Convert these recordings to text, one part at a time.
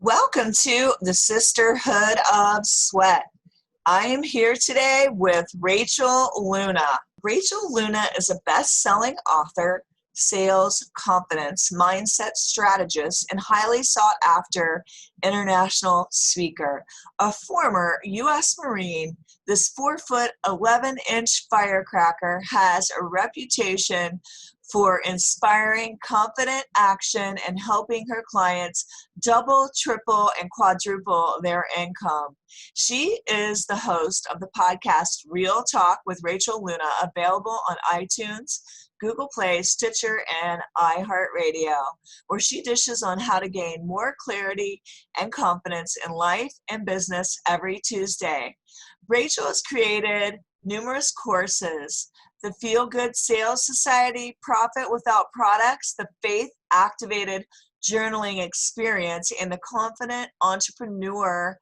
Welcome to the Sisterhood of Sweat. I am here today with Rachel Luna. Rachel Luna is a best-selling author, sales confidence mindset strategist, and highly sought-after international speaker. A former U.S. Marine, this 4-foot, 11-inch firecracker has a reputation for inspiring confident action and helping her clients double, triple, and quadruple their income. She is the host of the podcast Real Talk with Rachel Luna, available on iTunes, Google Play, Stitcher, and iHeartRadio, where she dishes on how to gain more clarity and confidence in life and business every Tuesday. Rachel has created numerous courses: the Feel Good Sales Society, Profit Without Products, the Faith Activated Journaling Experience, and the Confident Entrepreneur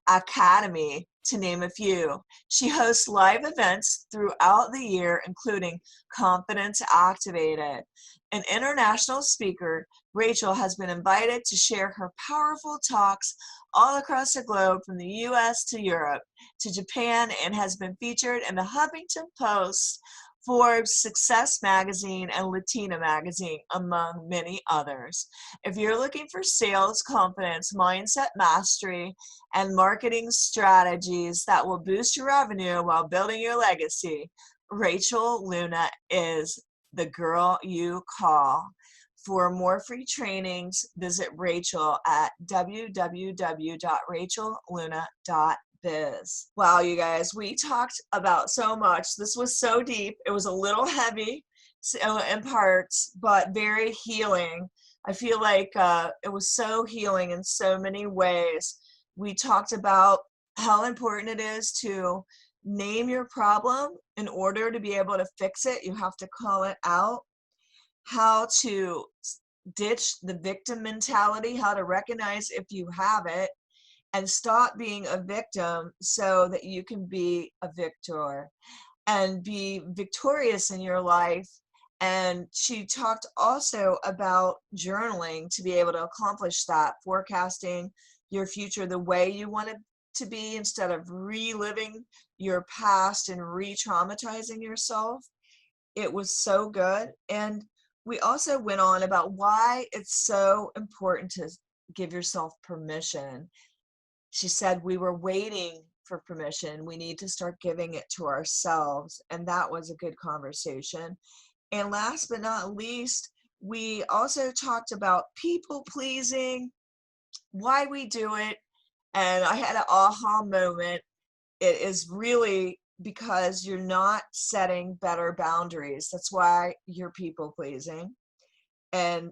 Academy, to name a few. She hosts live events throughout the year, including Confidence Activated. An international speaker, Rachel has been invited to share her powerful talks all across the globe, from the U.S. to Europe to Japan, and has been featured in the Huffington Post, Forbes, Success Magazine, and Latina Magazine, among many others. If you're looking for sales confidence, mindset mastery, and marketing strategies that will boost your revenue while building your legacy, Rachel Luna is the girl you call. For more free trainings, visit Rachel at www.rachelluna.biz. Wow, you guys, we talked about so much. This was so deep. It was a little heavy in parts, but very healing. I feel like it was so healing in so many ways. We talked about how important it is to name your problem. In order to be able to fix it, you have to call it out. How to ditch the victim mentality, how to recognize if you have it, and stop being a victim so that you can be a victor and be victorious in your life. And she talked also about journaling to be able to accomplish that, forecasting your future the way you want it to be instead of reliving your past and re-traumatizing yourself. It was so good. And we also went on about why it's so important to give yourself permission. She said we were waiting for permission. We need to start giving it to ourselves. And that was a good conversation. And last but not least, we also talked about people pleasing, why we do it. And I had an aha moment. It is really because you're not setting better boundaries. That's why you're people pleasing. And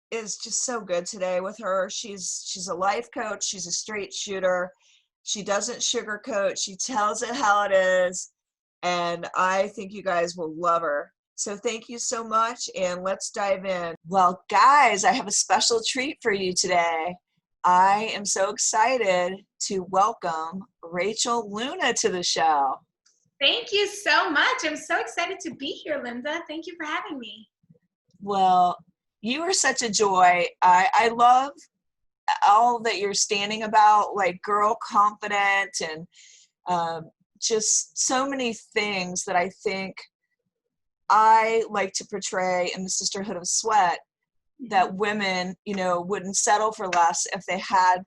it's just so good today with her. She's a life coach. She's a straight shooter. She doesn't sugarcoat. She tells it how it is. And I think you guys will love her. So thank you so much. And let's dive in. Well, guys, I have a special treat for you today. I am so excited to welcome Rachel Luna to the show. Thank you so much. I'm so excited to be here, Linda. Thank you for having me. Well, you are such a joy. I love all that you're standing about, like girl confident and just so many things that I think I like to portray in the Sisterhood of Sweat, that women, wouldn't settle for less if they had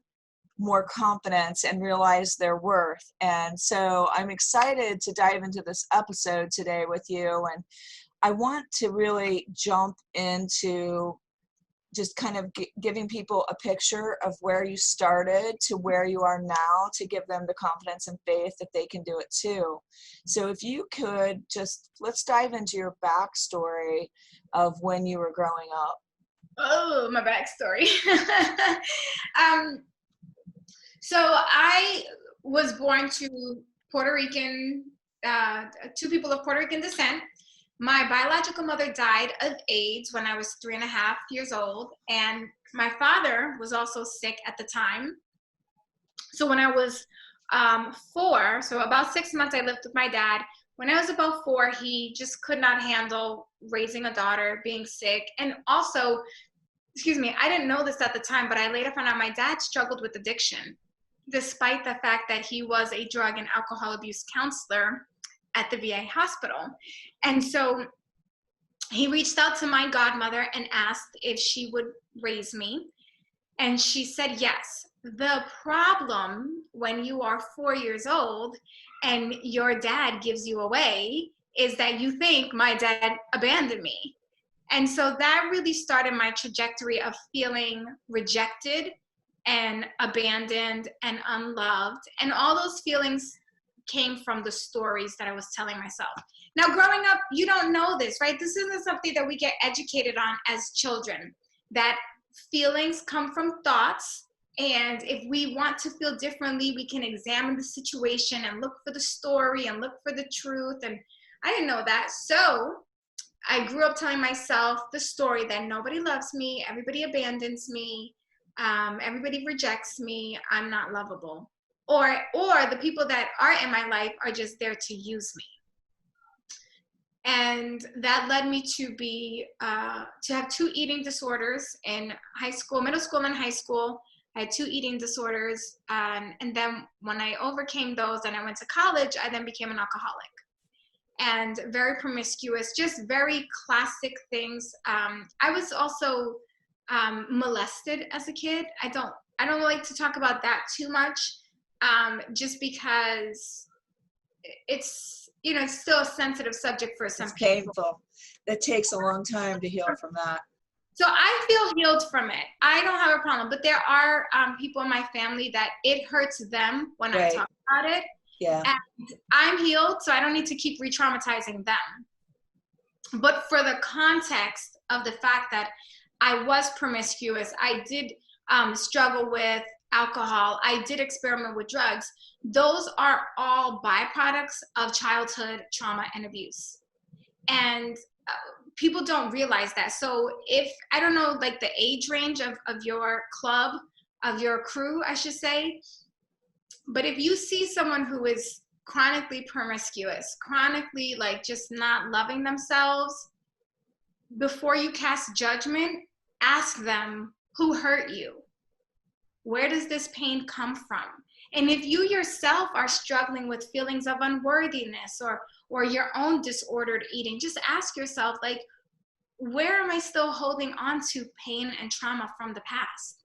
more confidence and realize their worth. And so I'm excited to dive into this episode today with you. And I want to really jump into just kind of giving people a picture of where you started to where you are now, to give them the confidence and faith that they can do it too. So if you could let's dive into your backstory of when you were growing up. Oh, my backstory. So I was born to Puerto Rican, two people of Puerto Rican descent. My biological mother died of AIDS when I was 3.5 years old, and my father was also sick at the time. So when I was 4, so about 6 months, I lived with my dad. When I was about 4, he just could not handle raising a daughter, being sick, and also excuse me, I didn't know this at the time, but I later found out my dad struggled with addiction, despite the fact that he was a drug and alcohol abuse counselor at the VA hospital. And so he reached out to my godmother and asked if she would raise me. And she said yes. The problem when you are 4 years old and your dad gives you away is that you think my dad abandoned me. And so that really started my trajectory of feeling rejected and abandoned and unloved. And all those feelings came from the stories that I was telling myself. Now, growing up, you don't know this, right? This isn't something that we get educated on as children, that feelings come from thoughts. And if we want to feel differently, we can examine the situation and look for the story and look for the truth. And I didn't know that. So I grew up telling myself the story that nobody loves me, everybody abandons me, everybody rejects me, I'm not lovable. Or the people that are in my life are just there to use me. And that led me to be to have 2 eating disorders in high school, middle school and high school. I had 2 eating disorders. And then when I overcame those and I went to college, I then became an alcoholic. And very promiscuous, just very classic things. I was also molested as a kid. I don't like to talk about that too much, just because it's, you know, it's still a sensitive subject for some people. It's painful. It takes a long time to heal from that. So I feel healed from it. I don't have a problem, but there are people in my family that it hurts them when I talk about it. Yeah. And I'm healed, so I don't need to keep re-traumatizing them. But for the context of the fact that I was promiscuous, I did struggle with alcohol, I did experiment with drugs, those are all byproducts of childhood trauma and abuse. And people don't realize that. So if, I don't know, like the age range of your club, of your crew, I should say, but if you see someone who is chronically promiscuous, chronically like just not loving themselves, before you cast judgment, ask them, who hurt you? Where does this pain come from? And if you yourself are struggling with feelings of unworthiness or your own disordered eating, just ask yourself, like, where am I still holding on to pain and trauma from the past?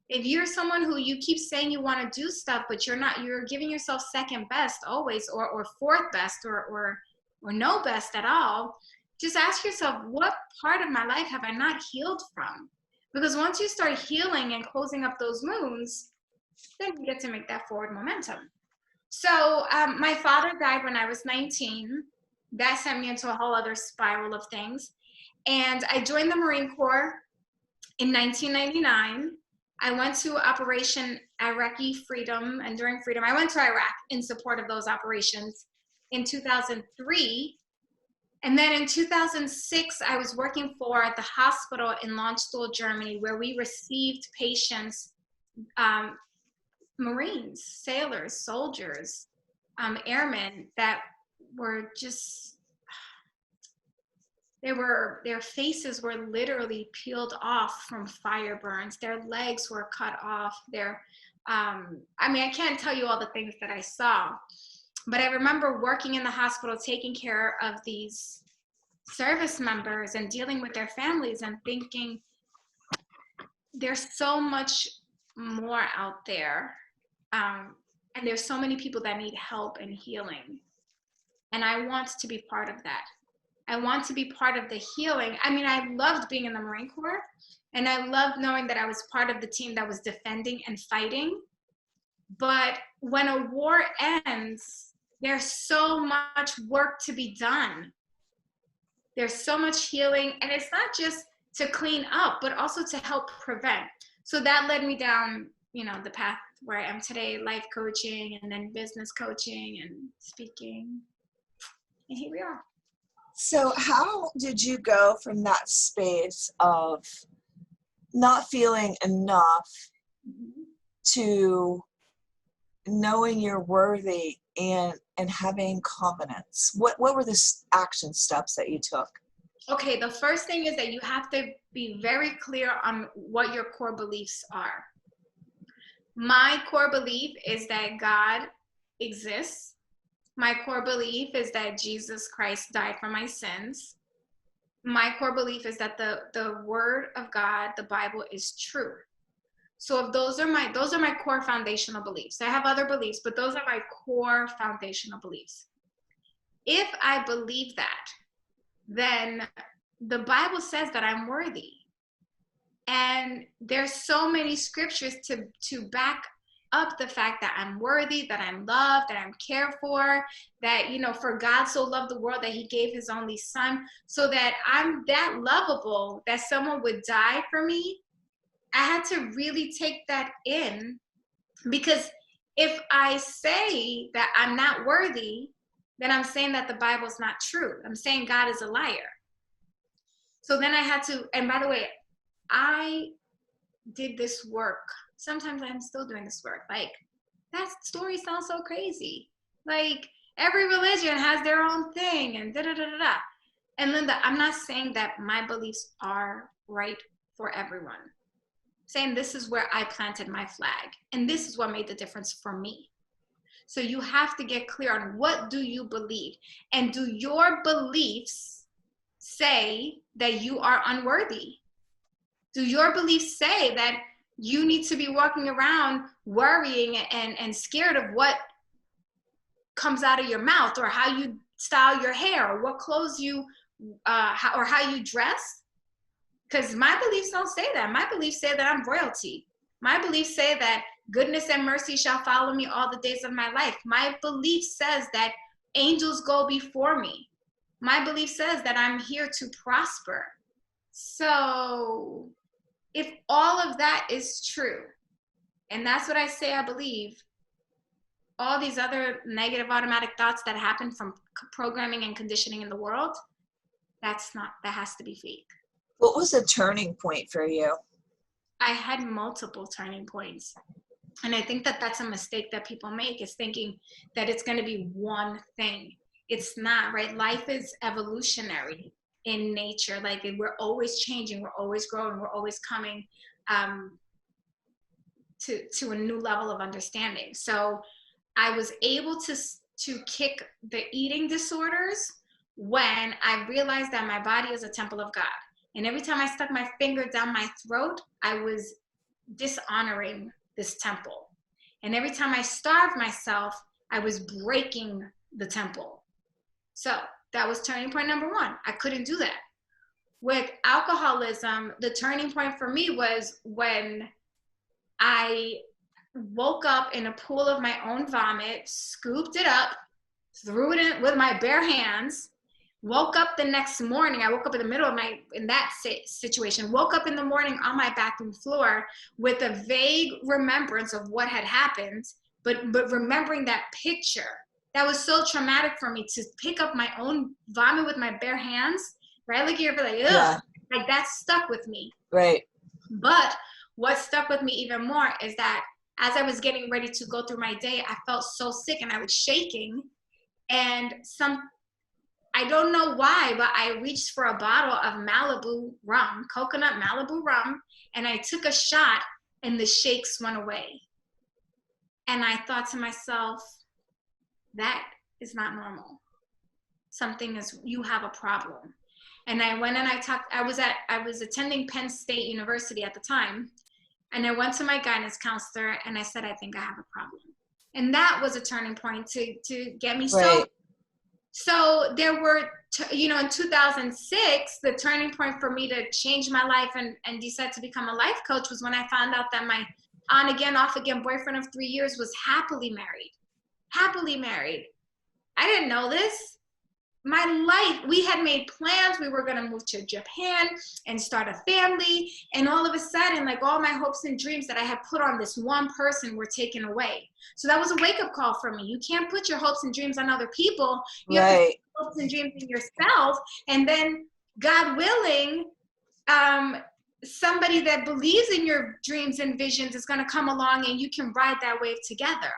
If you're someone who you keep saying you want to do stuff, but you're not, you're giving yourself second best always, or fourth best, or no best at all, just ask yourself, what part of my life have I not healed from? Because once you start healing and closing up those wounds, then you get to make that forward momentum. So my father died when I was 19. That sent me into a whole other spiral of things. And I joined the Marine Corps in 1999. I went to Operation Iraqi Freedom, and during Freedom, I went to Iraq in support of those operations in 2003. And then in 2006, I was working for the hospital in Landstuhl, Germany, where we received patients, Marines, sailors, soldiers, airmen that were just, their faces were literally peeled off from fire burns. Their legs were cut off. I mean, I can't tell you all the things that I saw, but I remember working in the hospital, taking care of these service members and dealing with their families and thinking, there's so much more out there. And there's so many people that need help and healing. And I want to be part of that. I want to be part of the healing. I mean, I loved being in the Marine Corps, and I loved knowing that I was part of the team that was defending and fighting. But when a war ends, there's so much work to be done. There's so much healing, and it's not just to clean up, but also to help prevent. So that led me down, you know, the path where I am today, life coaching, and then business coaching and speaking. And here we are. So how did you go from that space of not feeling enough to knowing you're worthy and having confidence? What were the action steps that you took? Okay, the first thing is that you have to be very clear on what your core beliefs are. My core belief is that God exists. My core belief is that Jesus Christ died for my sins. My core belief is that the word of God, the Bible, is true. So if those are my core foundational beliefs. I have other beliefs, but those are my core foundational beliefs. If I believe that, then the Bible says that I'm worthy. And there's so many scriptures to back up the fact that I'm worthy, that I'm loved, that I'm cared for, that, for God so loved the world that he gave his only son, so that I'm that lovable that someone would die for me. I had to really take that in, because if I say that I'm not worthy, then I'm saying that the Bible's not true. I'm saying God is a liar. So then I had to, and by the way, I did this work. Sometimes I'm still doing this work. Like, that story sounds so crazy. Like, every religion has their own thing and da-da-da-da-da. And Linda, I'm not saying that my beliefs are right for everyone. I'm saying this is where I planted my flag. And this is what made the difference for me. So you have to get clear on, what do you believe? And do your beliefs say that you are unworthy? Do your beliefs say that you need to be walking around worrying and scared of what comes out of your mouth, or how you style your hair, or what clothes you, or how you dress? Because my beliefs don't say that. My beliefs say that I'm royalty. My beliefs say that goodness and mercy shall follow me all the days of my life. My belief says that angels go before me. My belief says that I'm here to prosper. So if all of that is true, and that's what I say I believe, all these other negative automatic thoughts that happen from programming and conditioning in the world, that has to be fake. What was a turning point for you? I had multiple turning points. And I think that that's a mistake that people make, is thinking that it's going to be one thing. It's not, right? Life is evolutionary in nature. Like, we're always changing, we're always growing, we're always coming to a new level of understanding. So I was able to kick the eating disorders when I realized that my body is a temple of God. And every time I stuck my finger down my throat, I was dishonoring this temple. And every time I starved myself, I was breaking the temple. So that was turning point number one. I couldn't do that. With alcoholism, the turning point for me was when I woke up in a pool of my own vomit, scooped it up, threw it in with my bare hands, woke up the next morning. I woke up in the middle of in that situation, woke up in the morning on my bathroom floor with a vague remembrance of what had happened, but remembering that picture. That was so traumatic for me, to pick up my own vomit with my bare hands, right? Like, you're like, ugh, yeah. Like, that stuck with me. Right. But what stuck with me even more is that as I was getting ready to go through my day, I felt so sick and I was shaking. And I don't know why, but I reached for a bottle of Malibu rum, coconut Malibu rum, and I took a shot and the shakes went away. And I thought to myself, that is not normal. You have a problem. And I went and I was attending Penn State University at the time. And I went to my guidance counselor and I said, I think I have a problem. And that was a turning point to get me sober. So there were, in 2006, the turning point for me to change my life and decide to become a life coach was when I found out that my on again, off again boyfriend of 3 years was happily married. Happily married. I didn't know this. My life, we had made plans. We were going to move to Japan and start a family. And all of a sudden, like, all my hopes and dreams that I had put on this one person were taken away. So that was a wake-up call for me. You can't put your hopes and dreams on other people. You have to put your hopes and dreams in yourself. And then, God willing, somebody that believes in your dreams and visions is going to come along and you can ride that wave together.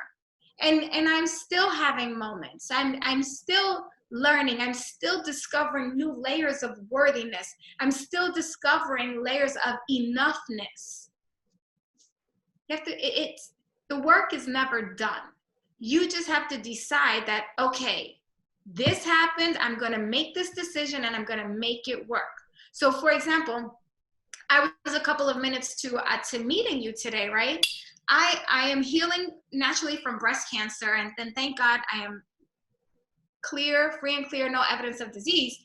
And I'm still having moments. I'm still learning. I'm still discovering new layers of worthiness. I'm still discovering layers of enoughness. You have to, it's, the work is never done. You just have to decide that, okay, this happened, I'm going to make this decision and I'm going to make it work. So for example, I was a couple of minutes to meeting you today, right? I am healing naturally from breast cancer, and then thank God I am clear, free and clear, no evidence of disease.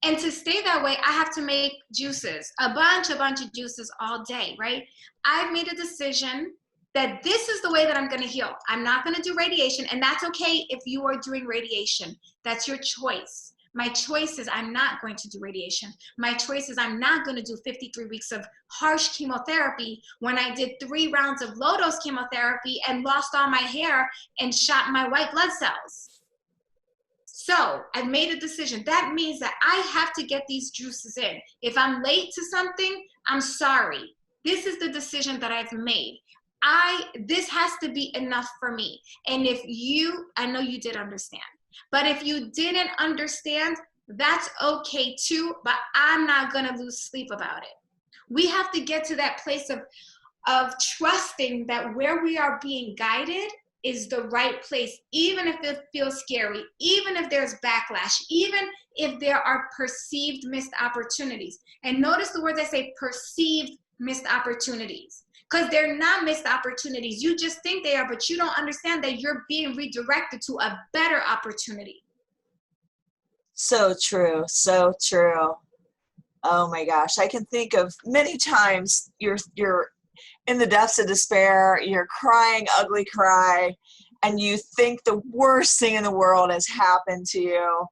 And to stay that way, I have to make juices, a bunch of juices all day, right? I've made a decision that this is the way that I'm going to heal. I'm not going to do radiation, and that's okay if you are doing radiation. That's your choice. My choice is I'm not going to do radiation. My choice is I'm not going to do 53 weeks of harsh chemotherapy when I did 3 rounds of low-dose chemotherapy and lost all my hair and shot my white blood cells. So I've made a decision. That means that I have to get these juices in. If I'm late to something, I'm sorry. This is the decision that I've made. This has to be enough for me. And if I know you did understand, but if you didn't understand, that's okay too, but I'm not gonna lose sleep about it. We have to get to that place of trusting that where we are being guided is the right place, even if it feels scary, even if there's backlash, even if there are perceived missed opportunities. And notice the words I say, perceived missed opportunities, because they're not missed opportunities. You just think they are, but you don't understand that you're being redirected to a better opportunity. So true. So true. Oh my gosh. I can think of many times you're in the depths of despair, you're crying ugly cry, and you think the worst thing in the world has happened to you.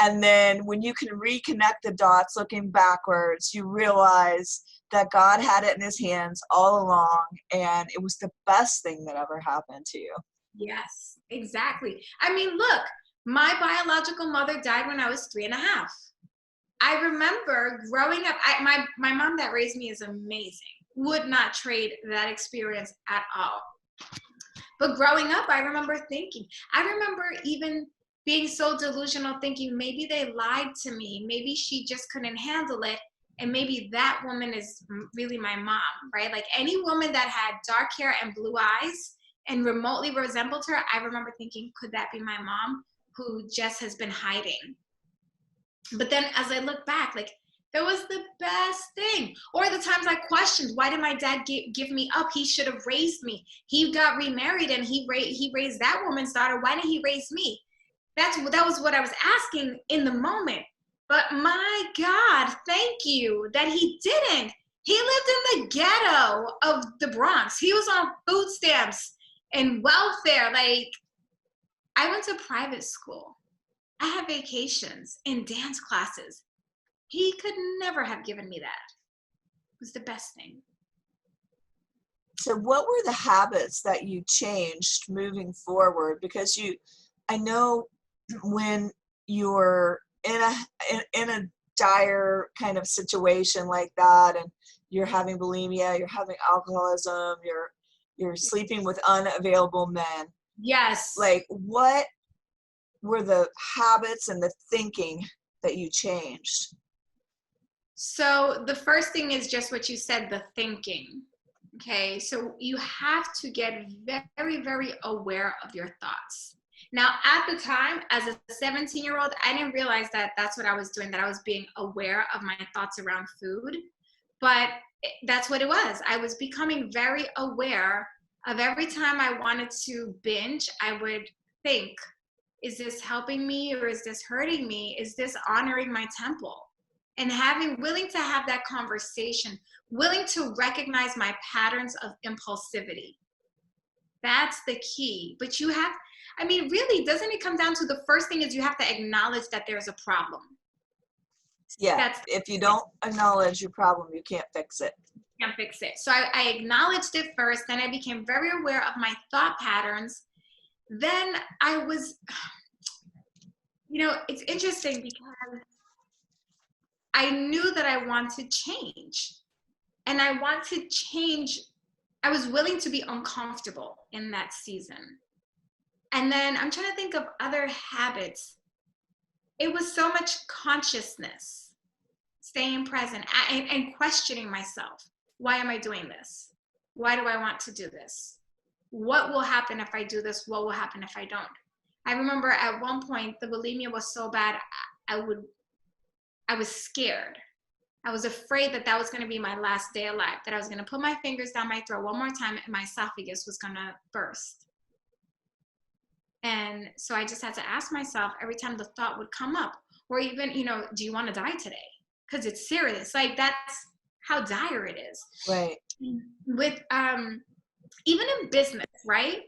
And then when you can reconnect the dots looking backwards, you realize that God had it in his hands all along, and it was the best thing that ever happened to you. Yes, exactly. I mean, look, my biological mother died when I was 3.5. I remember growing up, my mom that raised me is amazing. Would not trade that experience at all. But growing up, I remember even being so delusional, thinking maybe they lied to me. Maybe she just couldn't handle it. And maybe that woman is really my mom, right? Like any woman that had dark hair and blue eyes and remotely resembled her, I remember thinking, could that be my mom who just has been hiding? But then as I look back, like, that was the best thing. Or the times I questioned, why did my dad give me up? He should have raised me. He got remarried and he raised that woman's daughter. Why didn't he raise me? That was what I was asking in the moment. But my God, thank you that he didn't. He lived in the ghetto of the Bronx. He was on food stamps and welfare. Like, I went to private school. I had vacations and dance classes. He could never have given me that. It was the best thing. So what were the habits that you changed moving forward? Because I know when you're in a dire kind of situation like that, and you're having bulimia, you're having alcoholism, you're sleeping with unavailable men. Yes. Like, what were the habits and the thinking that you changed? So the first thing is just what you said, the thinking. Okay, so you have to get very, very aware of your thoughts. Now, at the time, as a 17-year-old, I didn't realize that that's what I was doing, that I was being aware of my thoughts around food. But that's what it was. I was becoming very aware of every time I wanted to binge, I would think, is this helping me or is this hurting me? Is this honoring my temple? And willing to have that conversation, willing to recognize my patterns of impulsivity. That's the key. But really, doesn't it come down to the first thing is you have to acknowledge that there's a problem. Yeah, if you don't acknowledge your problem, you can't fix it. Can't fix it. So I acknowledged it first, then I became very aware of my thought patterns. Then I was, it's interesting because I knew that I wanted change. And I was willing to be uncomfortable in that season. And then I'm trying to think of other habits it was so much consciousness, staying present and questioning myself. Why am I doing this? Why do I want to do this? What will happen if I do this? What will happen if I don't? I remember at one point, the bulimia was so bad, I was scared. I was afraid that that was going to be my last day alive, that I was going to put my fingers down my throat one more time and my esophagus was going to burst. And so I just had to ask myself every time the thought would come up, or even, do you want to die today? Because it's serious. Like, that's how dire it is. Right. With, even in business, right?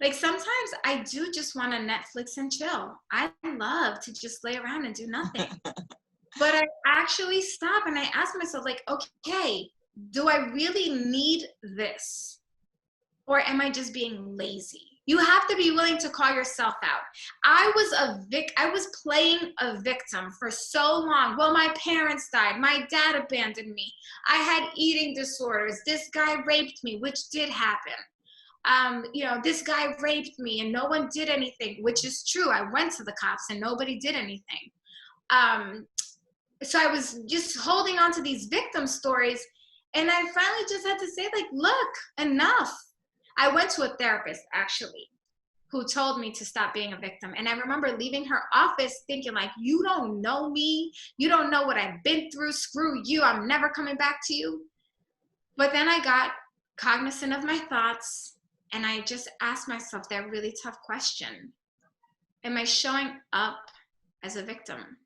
Like, sometimes I do just want to Netflix and chill. I love to just lay around and do nothing. But I actually stop and I ask myself, like, okay, do I really need this? Or am I just being lazy? You have to be willing to call yourself out. I was playing a victim for so long. Well, my parents died. My dad abandoned me. I had eating disorders. This guy raped me, which did happen. This guy raped me and no one did anything, which is true. I went to the cops and nobody did anything. So I was just holding on to these victim stories. And I finally just had to say, like, look, enough. I went to a therapist, actually, who told me to stop being a victim. And I remember leaving her office thinking, like, you don't know me. You don't know what I've been through. Screw you. I'm never coming back to you. But then I got cognizant of my thoughts. And I just asked myself that really tough question. Am I showing up as a victim?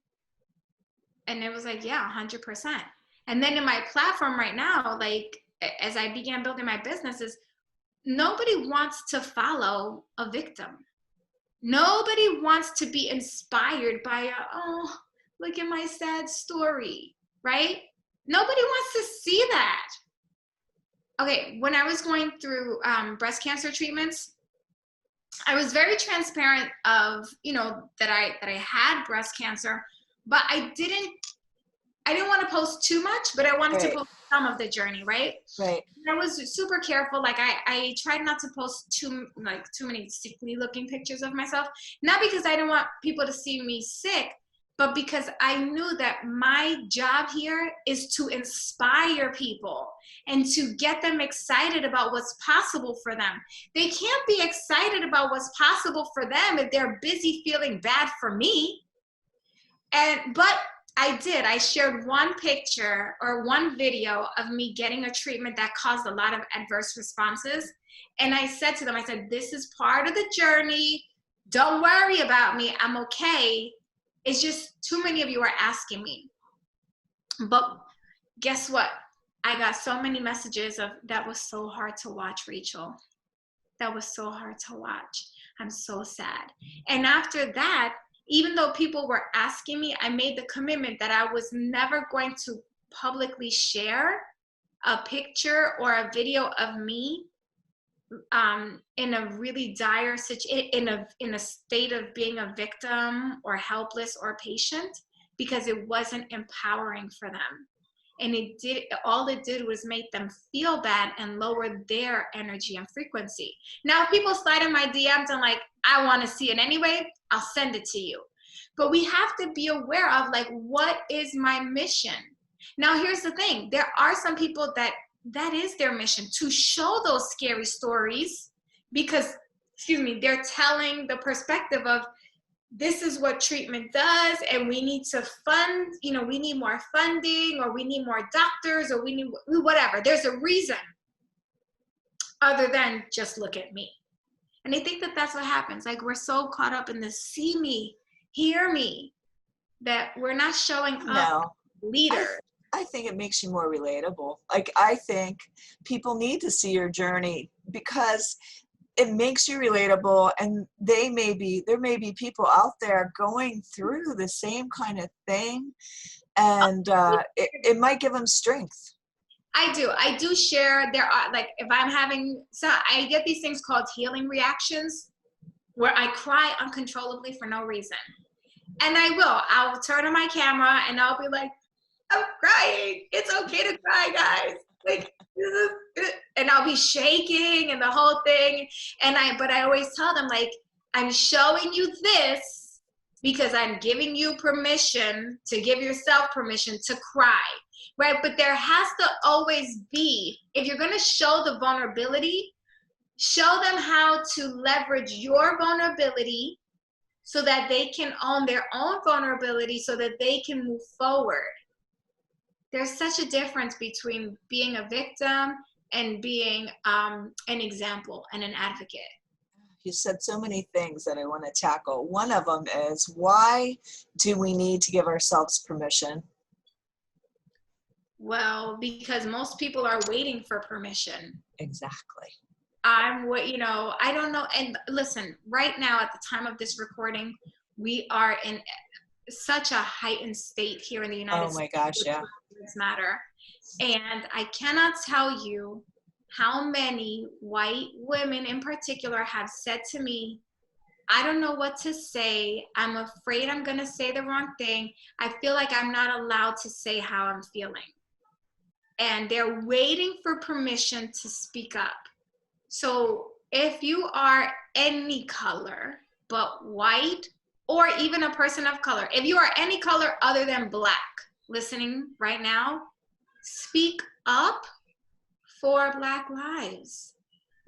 And it was like, yeah, 100%. And then in my platform right now, like, as I began building my businesses, nobody wants to follow a victim. Nobody wants to be inspired by oh, look at my sad story, right? Nobody wants to see that. Okay, when I was going through breast cancer treatments, I was very transparent of, that I had breast cancer, but I didn't want to post too much, but I wanted to post some of the journey, right? Right. And I was super careful. Like, I tried not to post too many sickly looking pictures of myself, not because I didn't want people to see me sick, but because I knew that my job here is to inspire people and to get them excited about what's possible for them. They can't be excited about what's possible for them if they're busy feeling bad for me. But I shared one picture or one video of me getting a treatment that caused a lot of adverse responses. And I said to them, I said, this is part of the journey. Don't worry about me. I'm okay. It's just too many of you are asking me. But guess what? I got so many messages of, that was so hard to watch, Rachel. That was so hard to watch. I'm so sad. And after that, even though people were asking me, I made the commitment that I was never going to publicly share a picture or a video of me in a really dire situation, in a state of being a victim or helpless or patient, because it wasn't empowering for them. And all it did was make them feel bad and lower their energy and frequency. Now, if people slide in my DMs and like, I want to see it anyway, I'll send it to you. But we have to be aware of, like, what is my mission? Now, here's the thing. There are some people that is their mission, to show those scary stories, because, they're telling the perspective of, this is what treatment does, and we need to fund, we need more funding, or we need more doctors, or we need whatever. There's a reason other than just look at me. And I think that that's what happens. Like, we're so caught up in this see me, hear me, that we're not showing up leaders. I think it makes you more relatable. Like, I think people need to see your journey because it makes you relatable, and there may be people out there going through the same kind of thing, and it might give them strength. I do share. There are, like, if I'm having, so I get these things called healing reactions, where I cry uncontrollably for no reason. And I'll turn on my camera and I'll be like, I'm crying. It's okay to cry, guys. Like, and I'll be shaking and the whole thing. But I always tell them, like, I'm showing you this because I'm giving you permission to give yourself permission to cry, right? But there has to always be, if you're going to show the vulnerability, show them how to leverage your vulnerability so that they can own their own vulnerability so that they can move forward. There's such a difference between being a victim and being an example and an advocate. You said so many things that I want to tackle. One of them is, why do we need to give ourselves permission? Well, because most people are waiting for permission. Exactly. I don't know. And listen, right now at the time of this recording, we are in such a heightened state here in the United States. Oh my gosh, yeah. Matter. And I cannot tell you how many white women in particular have said to me, I don't know what to say. I'm afraid I'm going to say the wrong thing. I feel like I'm not allowed to say how I'm feeling. And they're waiting for permission to speak up. So if you are any color but white, or even a person of color, if you are any color other than Black listening right now, speak up for Black lives.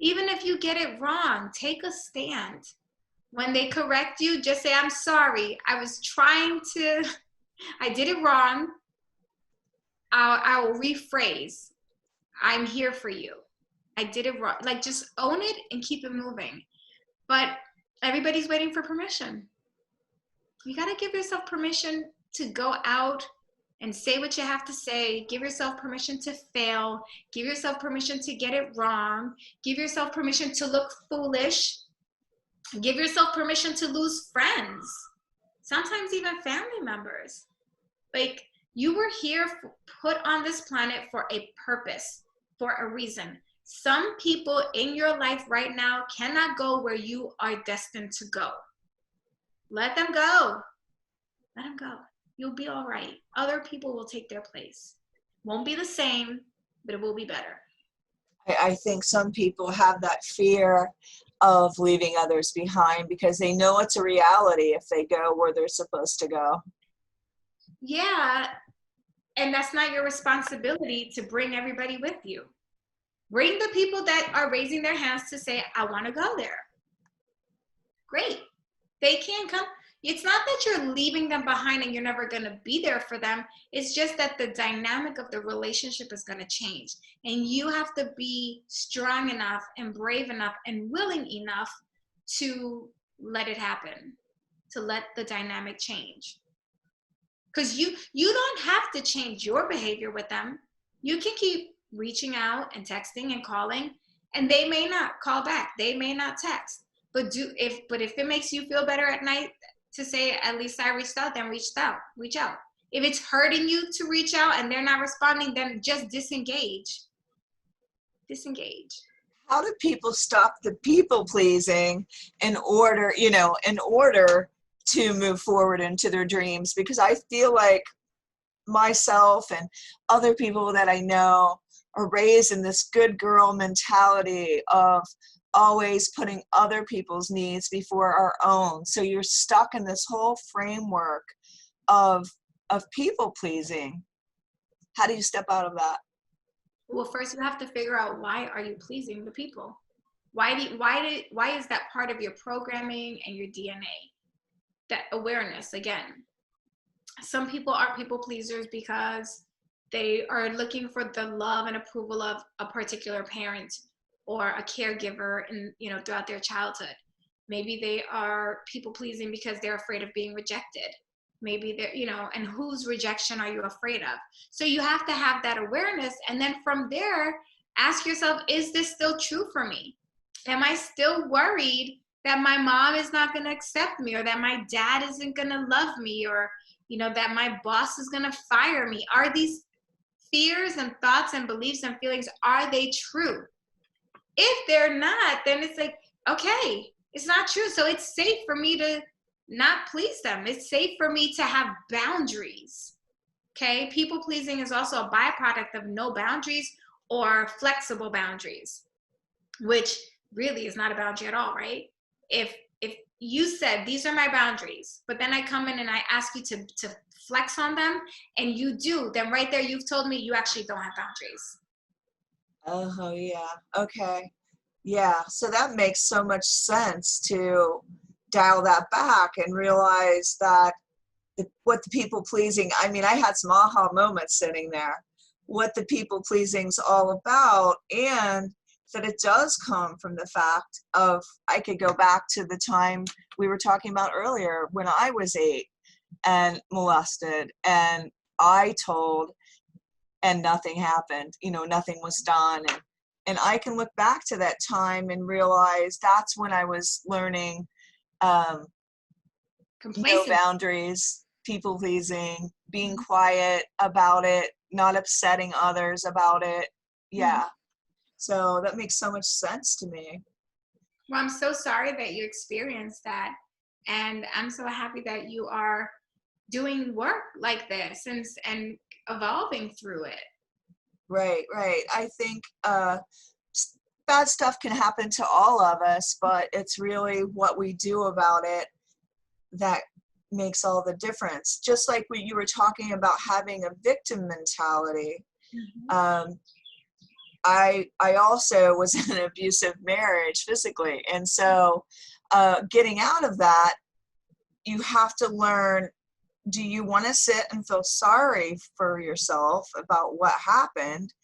Even if you get it wrong, take a stand. When they correct you, just say, I'm sorry. I did it wrong. I will rephrase. I'm here for you. I did it wrong. Like, just own it and keep it moving. But everybody's waiting for permission. You got to give yourself permission to go out and say what you have to say. Give yourself permission to fail. Give yourself permission to get it wrong. Give yourself permission to look foolish. Give yourself permission to lose friends. Sometimes even family members. Like, you were here, put on this planet for a purpose, for a reason. Some people in your life right now cannot go where you are destined to go. Let them go. Let them go. You'll be all right. Other people will take their place. Won't be the same, but it will be better. I think some people have that fear of leaving others behind because they know it's a reality if they go where they're supposed to go. Yeah, and that's not your responsibility to bring everybody with you. Bring the people that are raising their hands to say, I want to go there. Great. They can come. It's not that you're leaving them behind and you're never going to be there for them. It's just that the dynamic of the relationship is going to change. And you have to be strong enough and brave enough and willing enough to let it happen, to let the dynamic change. Because you don't have to change your behavior with them. You can keep reaching out and texting and calling, and they may not call back. They may not text. But if it makes you feel better at night to say, at least I reached out, then reach out. If it's hurting you to reach out and they're not responding, then just disengage. How do people stop the people pleasing in order to move forward into their dreams? Because I feel like myself and other people that I know are raised in this good girl mentality of always putting other people's needs before our own. So you're stuck in this whole framework of people pleasing. How do you step out of that? Well, first you have to figure out, why are you pleasing the people? Why is that part of your programming and your DNA? That awareness again. Some people are people pleasers because they are looking for the love and approval of a particular parent or a caregiver throughout their childhood. Maybe they are people pleasing because they're afraid of being rejected. Maybe they're, and whose rejection are you afraid of? So you have to have that awareness. And then from there, ask yourself, is this still true for me? Am I still worried that my mom is not going to accept me, or that my dad isn't going to love me, or, that my boss is going to fire me? Are these fears and thoughts and beliefs and feelings, are they true? If they're not, then it's like, okay, it's not true. So it's safe for me to not please them. It's safe for me to have boundaries. Okay. People pleasing is also a byproduct of no boundaries or flexible boundaries, which really is not a boundary at all, right? If you said, these are my boundaries, but then I come in and I ask you to flex on them, and you do, then right there, you've told me you actually don't have boundaries. Oh, yeah. Okay. Yeah. So that makes so much sense to dial that back and realize that what the people pleasing, I mean, I had some aha moments sitting there, what the people pleasing's all about, and that it does come from the fact of, I could go back to the time we were talking about earlier when I was 8 and molested, and I told, and nothing happened, nothing was done. And I can look back to that time and realize that's when I was learning no Complacent. boundaries, people pleasing, being quiet about it, not upsetting others about it. Mhm. Yeah. So that makes so much sense to me. Well, I'm so sorry that you experienced that. And I'm so happy that you are doing work like this and evolving through it. Right, right. I think bad stuff can happen to all of us, but it's really what we do about it that makes all the difference. Just like when you were talking about having a victim mentality. Mhm. Um, I also was in an abusive marriage physically, and so getting out of that, you have to learn, do you want to sit and feel sorry for yourself about what happened,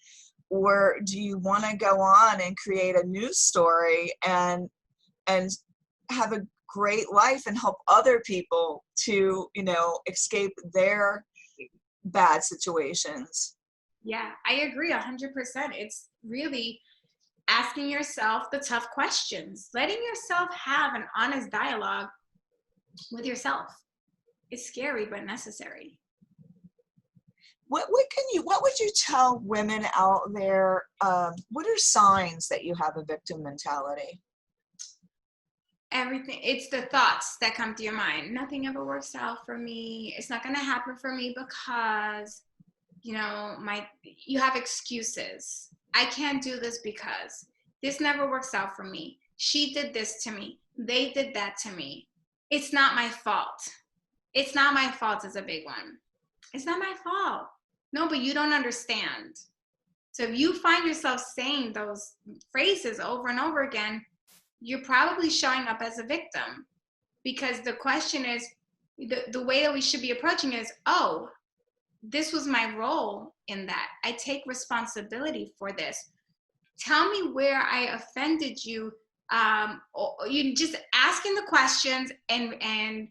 or do you want to go on and create a news story and have a great life and help other people to escape their bad situations? Yeah, I agree 100%. It's really asking yourself the tough questions, letting yourself have an honest dialogue with yourself. It's scary, but necessary. What would you tell women out there? What are signs that you have a victim mentality? Everything, it's the thoughts that come to your mind. Nothing ever works out for me. It's not going to happen for me because, you have excuses. I can't do this because this never works out for me. She did this to me. They did that to me. It's not my fault. It's not my fault is a big one. It's not my fault. No, but you don't understand. So if you find yourself saying those phrases over and over again, you're probably showing up as a victim, because the question is, the way that we should be approaching is, oh, this was my role in that. I take responsibility for this. Tell me where I offended you. Or you just asking the questions and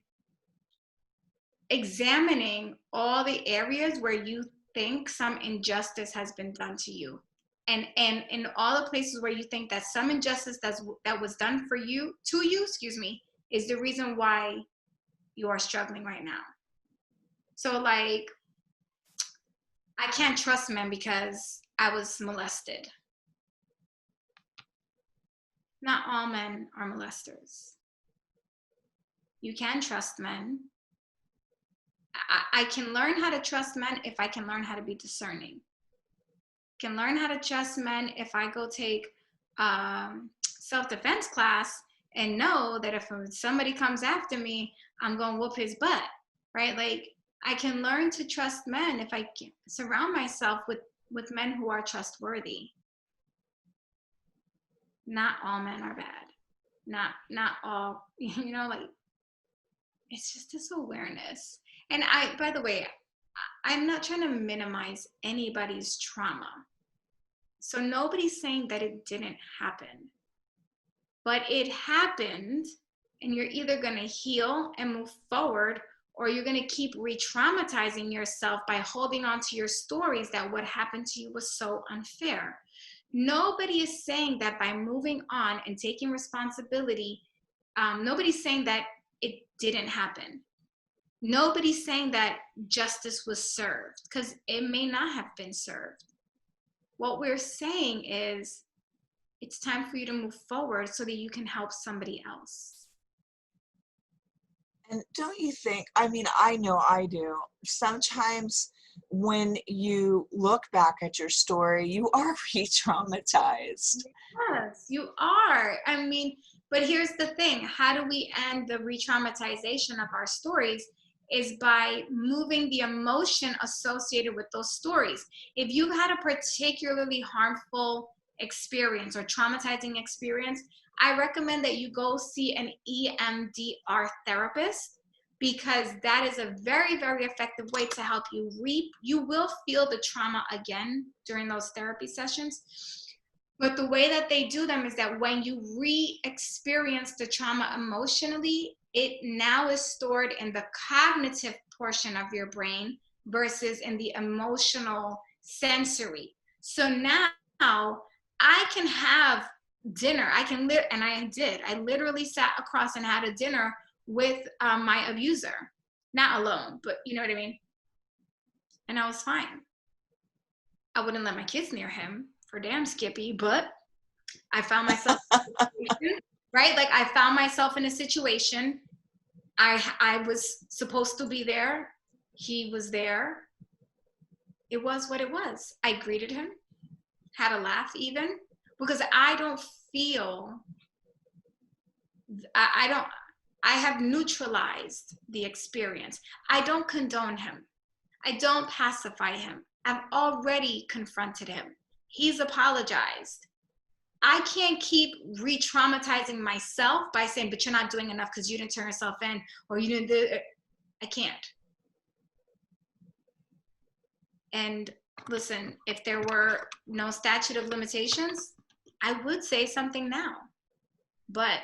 examining all the areas where you think some injustice has been done to you, and in all the places where you think that some injustice that was done for you to you, is the reason why you are struggling right now. So like, I can't trust men because I was molested. Not all men are molesters. You can trust men. I can learn how to trust men if I can learn how to be discerning. Can learn how to trust men if I go take self-defense class and know that if somebody comes after me, I'm going to whoop his butt, right? Like, I can learn to trust men if I can surround myself with men who are trustworthy. Not all men are bad. Not all, like, it's just this awareness. And by the way, I'm not trying to minimize anybody's trauma. So nobody's saying that it didn't happen, but it happened, and you're either going to heal and move forward, or you're going to keep re-traumatizing yourself by holding on to your stories that what happened to you was so unfair. Nobody is saying that by moving on and taking responsibility, nobody's saying that it didn't happen. Nobody's saying that justice was served, because it may not have been served. What we're saying is, it's time for you to move forward so that you can help somebody else. And don't you think, I mean, I know I do. Sometimes when you look back at your story, you are re-traumatized. Yes, you are. I mean, but here's the thing. How do we end the re-traumatization of our stories? Is by moving the emotion associated with those stories. If you've had a particularly harmful experience or traumatizing experience, I recommend that you go see an EMDR therapist, because that is a very, very effective way to help you you will feel the trauma again during those therapy sessions. But the way that they do them is that when you re-experience the trauma emotionally, it now is stored in the cognitive portion of your brain versus in the emotional sensory. So now I can have dinner. And I did. I literally sat across and had a dinner with my abuser, not alone, but you know what I mean? And I was fine. I wouldn't let my kids near him for damn Skippy, but I found myself right? Like I found myself in a situation. I was supposed to be there. He was there. It was what it was. I greeted him, had a laugh even, because I don't feel, I don't, I have neutralized the experience. I don't condone him. I don't pacify him. I've already confronted him. He's apologized. I can't keep re-traumatizing myself by saying, but you're not doing enough because you didn't turn yourself in, or you didn't do it. I can't. And listen, if there were no statute of limitations, I would say something now. But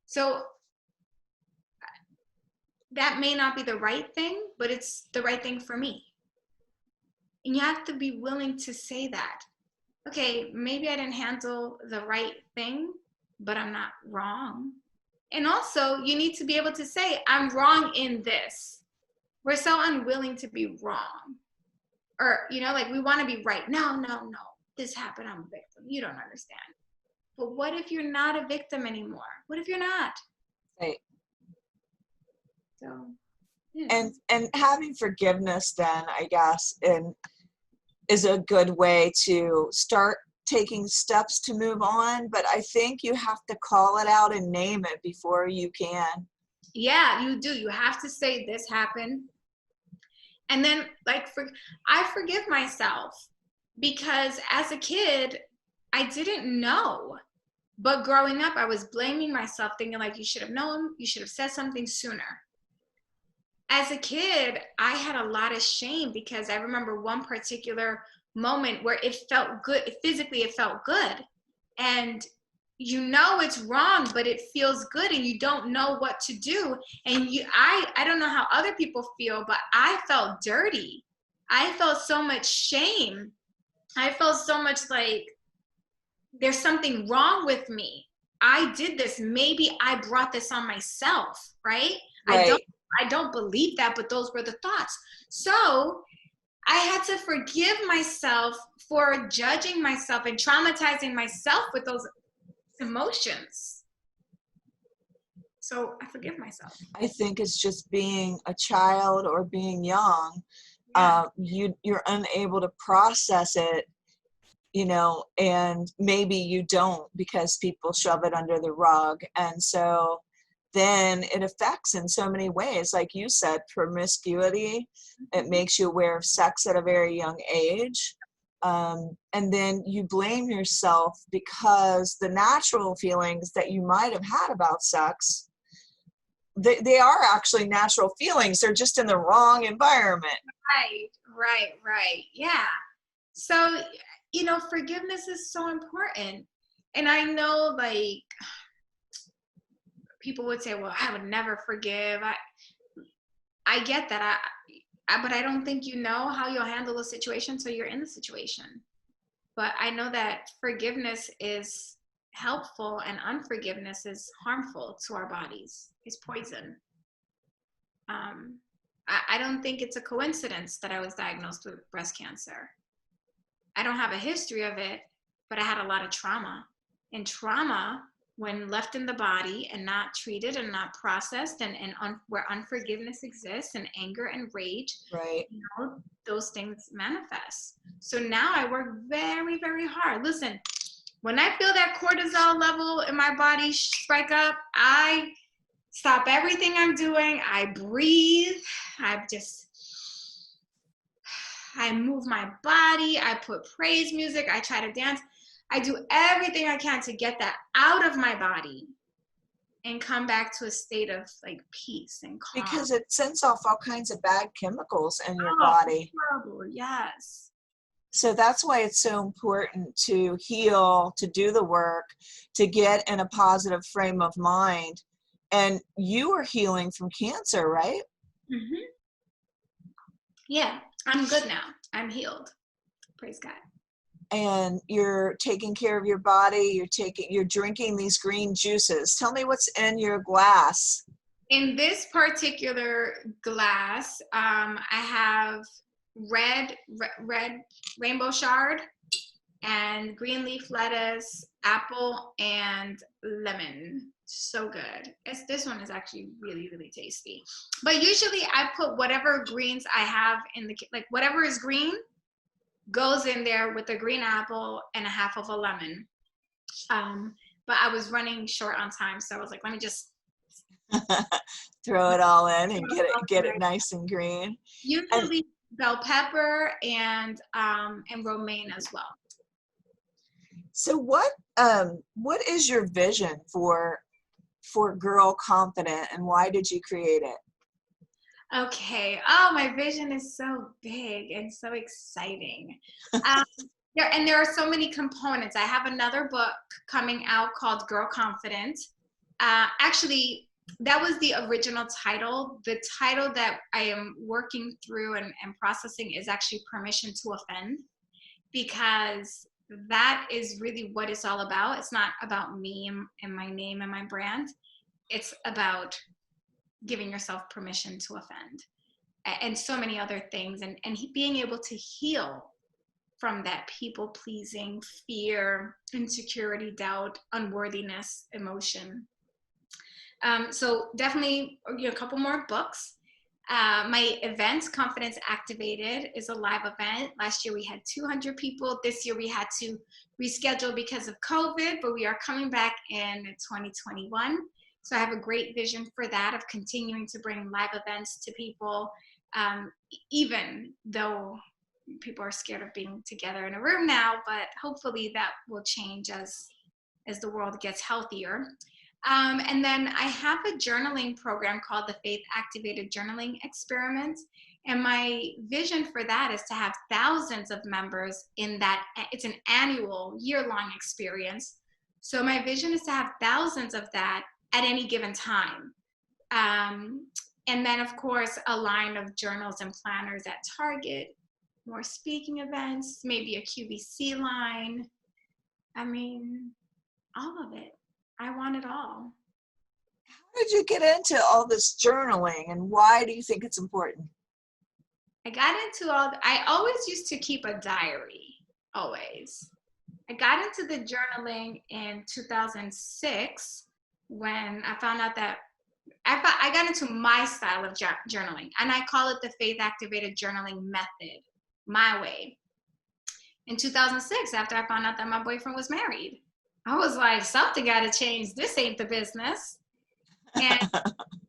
so that may not be the right thing, but it's the right thing for me. And you have to be willing to say that. Okay, maybe I didn't handle the right thing, but I'm not wrong. And also, you need to be able to say, I'm wrong in this. We're so unwilling to be wrong. Or, you know, like we want to be right. No. This happened, I'm a victim. You don't understand. But what if you're not a victim anymore? What if you're not? Right. So, yeah. And having forgiveness then, I guess, is a good way to start taking steps to move on. But I think you have to call it out and name it before you can. Yeah, you do. You have to say this happened. And then I forgive myself, because as a kid, I didn't know. But growing up, I was blaming myself, thinking like, you should have known, you should have said something sooner. As a kid, I had a lot of shame, because I remember one particular moment where it felt good. Physically, it felt good. And you know it's wrong, but it feels good and you don't know what to do. And I don't know how other people feel, but I felt dirty. I felt so much shame. I felt so much like there's something wrong with me. I did this. Maybe I brought this on myself, right? Right. I don't believe that, but those were the thoughts. So I had to forgive myself for judging myself and traumatizing myself with those emotions. So I forgive myself. I think it's just being a child or being young. Yeah. You're unable to process it, and maybe you don't because people shove it under the rug. And so then it affects in so many ways. Like you said, promiscuity, it makes you aware of sex at a very young age. And then you blame yourself because the natural feelings that you might have had about sex, they are actually natural feelings. They're just in the wrong environment. Right. Yeah. So, forgiveness is so important. And I know, like, people would say, well, I would never forgive. I get that. But I don't think you know how you'll handle a situation until you're in the situation. But I know that forgiveness is helpful and unforgiveness is harmful to our bodies. It's poison. I don't think it's a coincidence that I was diagnosed with breast cancer. I don't have a history of it, but I had a lot of trauma. And trauma when left in the body and not treated and not processed, where unforgiveness exists and anger and rage, Right. those things manifest. So now I work very, very hard. Listen, when I feel that cortisol level in my body spike up, I stop everything I'm doing. I breathe. I move my body. I put praise music. I try to dance. I do everything I can to get that out of my body and come back to a state of like peace and calm. Because it sends off all kinds of bad chemicals in your Oh, body. horrible. Yes. So that's why it's so important to heal, to do the work, to get in a positive frame of mind. And you are healing from cancer, right? Mm-hmm. Yeah, I'm good now. I'm healed. Praise God. And you're taking care of your body. You're drinking these green juices. Tell me what's in your glass. In this particular glass, I have red rainbow chard and green leaf lettuce, apple, and lemon. So good. This one is actually really, really tasty. But usually I put whatever greens I have in like whatever is green goes in there with a green apple and a half of a lemon. But I was running short on time, so I was like, let me just throw it all in and get it nice and green. Usually bell pepper and romaine as well. So what is your vision for Girl Confident, and why did you create it? Okay. Oh, my vision is so big and so exciting. There are so many components. I have another book coming out called Girl Confident. Actually, that was the original title. The title that I am working through and processing is actually Permission to Offend, because that is really what it's all about. It's not about me and my name and my brand. It's about giving yourself permission to offend and so many other things, and being able to heal from that people pleasing, fear, insecurity, doubt, unworthiness, emotion. So definitely a couple more books. My event, Confidence Activated, is a live event. Last year we had 200 people. This year we had to reschedule because of COVID, but we are coming back in 2021. So I have a great vision for that, of continuing to bring live events to people, even though people are scared of being together in a room now, but hopefully that will change as the world gets healthier. And then I have a journaling program called the Faith Activated Journaling Experiment. And my vision for that is to have thousands of members in that. It's an annual, year-long experience. So my vision is to have thousands of that at any given time. And then, of course, a line of journals and planners at Target, more speaking events, maybe a QVC line. I mean, all of it. I want it all. How did you get into all this journaling, and why do you think it's important? I got into I always used to keep a diary, always. I got into the journaling in 2006 when I found out that I got into my style of journaling, and I call it the Faith Activated Journaling Method, my way. In 2006, after I found out that my boyfriend was married, I was like, something got to change. This ain't the business. And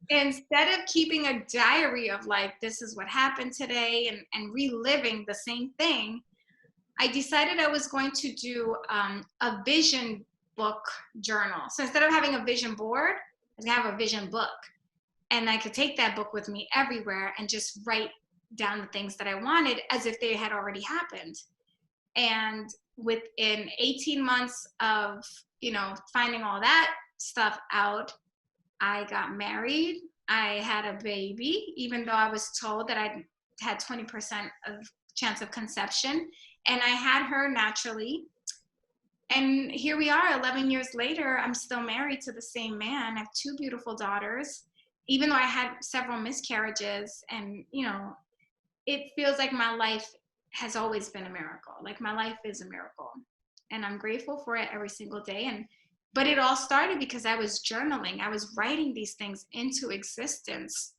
instead of keeping a diary of like, this is what happened today, and reliving the same thing, I decided I was going to do a vision book journal. So instead of having a vision board, I was gonna have a vision book. And I could take that book with me everywhere and just write down the things that I wanted as if they had already happened. And within 18 months of, finding all that stuff out, I got married. I had a baby, even though I was told that I had 20% of chance of conception. And I had her naturally. And here we are, 11 years later, I'm still married to the same man. I have 2 beautiful daughters, even though I had several miscarriages. And, it feels like my life has always been a miracle. Like, my life is a miracle. And I'm grateful for it every single day. And But it all started because I was journaling. I was writing these things into existence.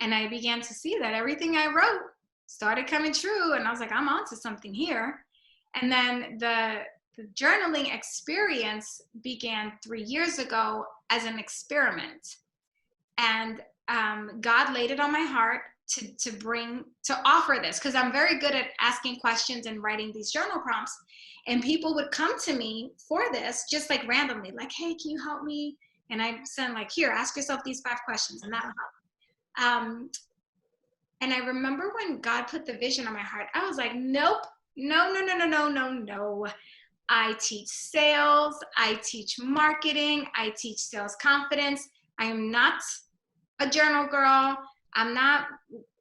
And I began to see that everything I wrote started coming true. And I was like, I'm onto something here. And then the journaling experience began 3 years ago as an experiment. And God laid it on my heart to offer this, because I'm very good at asking questions and writing these journal prompts. And people would come to me for this, just like randomly, like, hey, can you help me? And I send like, here, ask yourself these 5 questions, and that will help. And I remember when God put the vision on my heart, I was like, nope, no. I teach sales, I teach marketing, I teach sales confidence. I am not a journal girl. I'm not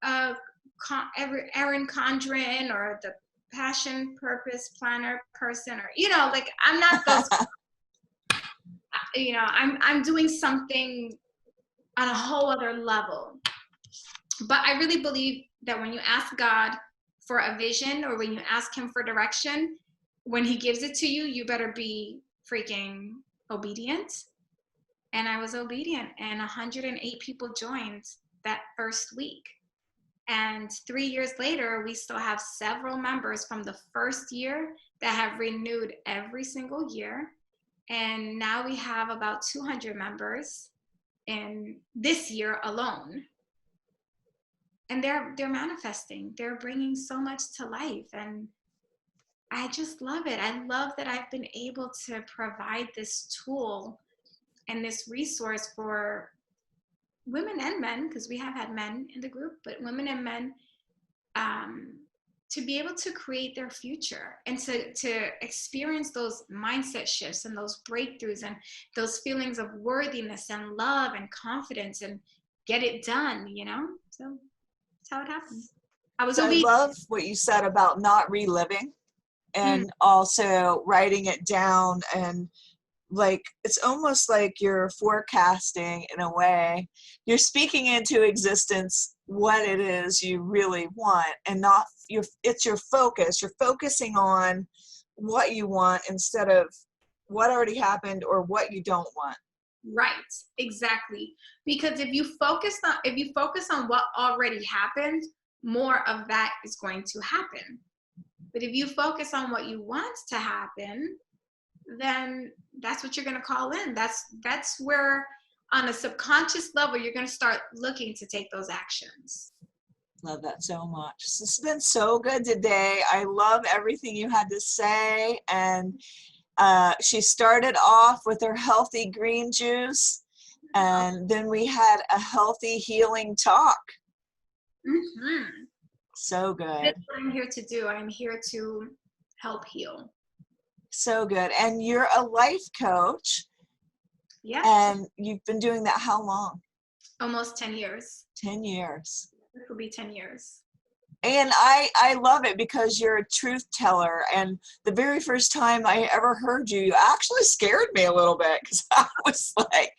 Erin Condren or the passion purpose planner person, or, you know, like, I'm not those. You know, I'm doing something on a whole other level. But I really believe that when you ask God for a vision, or when you ask him for direction, when he gives it to you, you better be freaking obedient. And I was obedient, and 108 people joined that first week. And 3 years later, we still have several members from the first year that have renewed every single year. And now we have about 200 members in this year alone. And they're manifesting. They're bringing so much to life. And I just love it. I love that I've been able to provide this tool and this resource for women and men, because we have had men in the group, but women and men, to be able to create their future and to experience those mindset shifts and those breakthroughs and those feelings of worthiness and love and confidence and get it done, you know? So that's how it happened. I love what you said about not reliving, and also writing it down, and like, it's almost like you're forecasting in a way. You're speaking into existence what it is you really want, and not it's your focus. You're focusing on what you want instead of what already happened or what you don't want. Right, exactly. Because if you focus on what already happened, more of that is going to happen. But if you focus on what you want to happen, then that's what you're going to call in. That's where, on a subconscious level, you're going to start looking to take those actions. Love that so much. This has been so good today. I love everything you had to say. And she started off with her healthy green juice, and then we had a healthy healing talk. Mm-hmm. So good. That's what I'm here to do. I'm here to help heal. So good. And you're a life coach. Yes. And you've been doing that how long? Almost 10 years. 10 years. This will be 10 years. And I love it because you're a truth teller. And the very first time I ever heard you, you actually scared me a little bit, because I was like,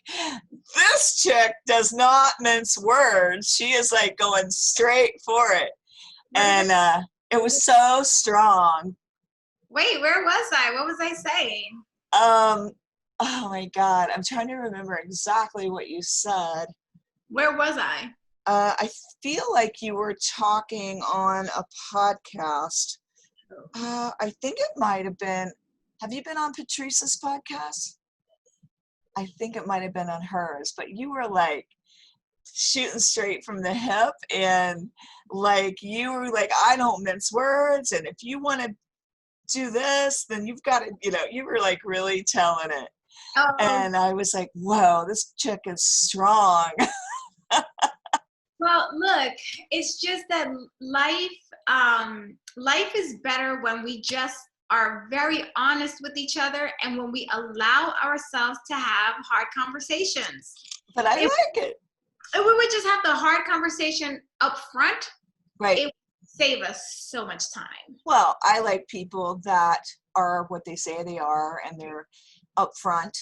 this chick does not mince words. She is like going straight for it. And it was so strong. Wait, where was I? What was I saying? Oh my God. I'm trying to remember exactly what you said. Where was I? I feel like you were talking on a podcast. I think it might have been, have you been on Patrice's podcast? I think it might have been on hers, but you were like shooting straight from the hip, and like, you were like, I don't mince words, and if you want to do this, then you've got to, you know, you were like really telling it. And I was like, whoa, this chick is strong. Well, look, it's just that life is better when we just are very honest with each other, and when we allow ourselves to have hard conversations. But I like it. If we would just have the hard conversation up front, right, it would save us so much time. Well, I like people that are what they say they are, and they're upfront,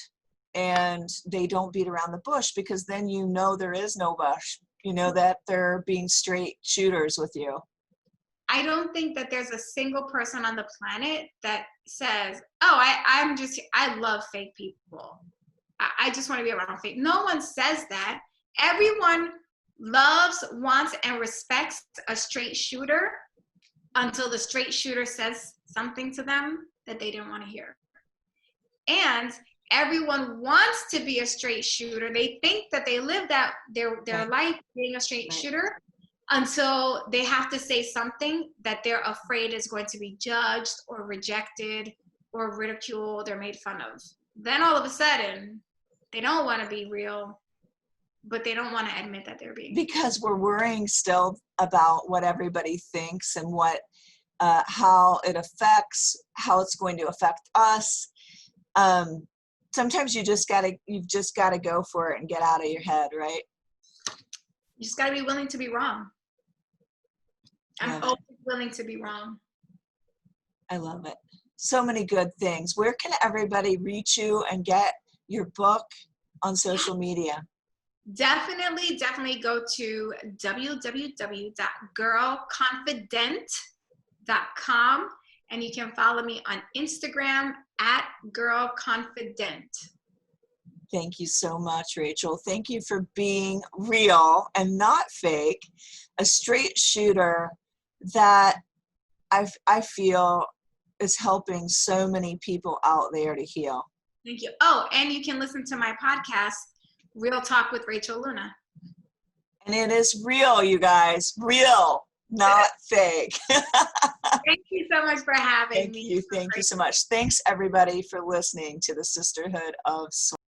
and they don't beat around the bush, because then you know there is no bush. You know that they're being straight shooters with you. I don't think that there's a single person on the planet that says, oh, I love fake people. I just want to be around fake. No one says that. Everyone loves, wants, and respects a straight shooter until the straight shooter says something to them that they didn't want to hear. And everyone wants to be a straight shooter. They think that they live that their Right. life being a straight Right. shooter until they have to say something that they're afraid is going to be judged or rejected or ridiculed or made fun of. Then all of a sudden, they don't want to be real, but they don't want to admit that they're being. Because we're worrying still about what everybody thinks and what, how it's going to affect us. Sometimes you've just gotta go for it and get out of your head, right? You just got to be willing to be wrong. I'm Love it. always willing to be wrong. I love it. So many good things. Where can everybody reach you and get your book on social media? Definitely go to www.girlconfident.com, and you can follow me on Instagram at girlconfident. Thank you so much, Rachel. Thank you for being real and not fake, a straight shooter that I feel is helping so many people out there to heal. Thank you. Oh, and you can listen to my podcast, Real Talk with Rachel Luna. And it is real, you guys. Real, not fake. Thank you so much for having me. Thank you so much. Thanks, everybody, for listening to the Sisterhood of Soul.